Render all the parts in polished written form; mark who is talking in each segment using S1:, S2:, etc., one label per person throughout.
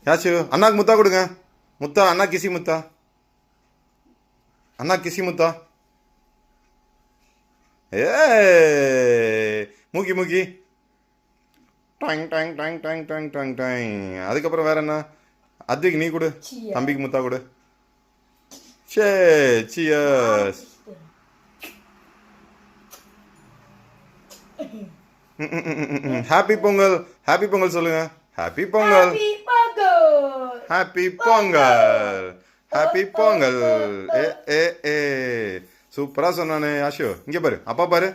S1: யாச்சு அண்ணாக்கு முத்தா கொடுங்க. முத்தா அண்ணா கிசி முத்தா. அண்ணா கிசி முத்தா. ஏ மூக்கி மூக்கி. டாங் டாங் டாங் டாங் டாங் டாங் டாங். அதுக்கப்புறம் வேற என்ன? அத்விக் நீ கொடு. தம்பிக்கு முத்தா கொடு. Say cheers. Happy Pongal. Happy Pongal சொல்லுங்க. Happy Pongal. Happy Pongal. Happy Pongal. ஏ ஏ ஏ சூப்பரா சொன்னானே ஆஷு. இங்க பாரு, அப்பா பாரு.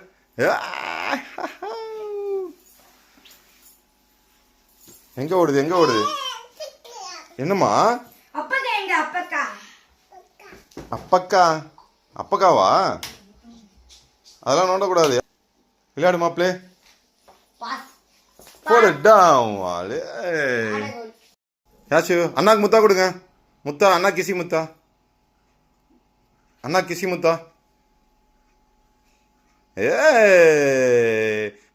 S1: எங்க ஓடுது, எங்க ஓடுது? என்னம்மா? அப்பக்கா. அப்பக்காவா? அதெல்லாம் நோண்டக்கூடாது. விளையாடு மாப்பிளே. போடு டவுன். யாச்சு அண்ணாக்கு முத்தா கொடுங்க. முத்தா அண்ணா கிசி முத்தா. அண்ணா கிசி முத்தா. ஏ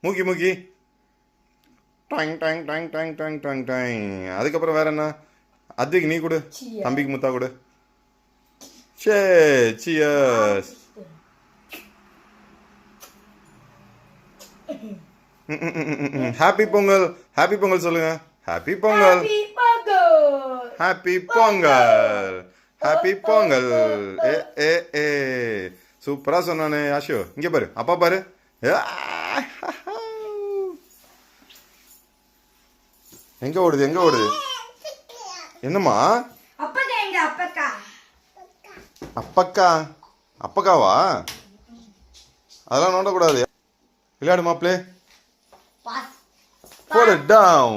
S1: மூக்கி மூக்கி. டாங் டாங் டாங் டாங் டாங் டாங் டாங். அதுக்கப்புறம் வேற என்ன? அத்விக் நீ கொடு. தம்பிக்கு முத்தா கொடு. Say cheers. Happy Pongal. Happy Pongal சொல்லுங்க. Happy Pongal. Happy Pongal. Happy Pongal. ஏ ஏ ஏ சூப்பரா சொன்னானே ஆஷு. இங்க பாரு, அப்பா பாரு. எங்க ஓடுது, எங்க ஓடுது? என்னம்மா? அப்பக்கா. அப்பக்காவா? அதெல்லாம் நோண்டக்கூடாது. விளையாடு மாப்பிளே. போடு டவுன்.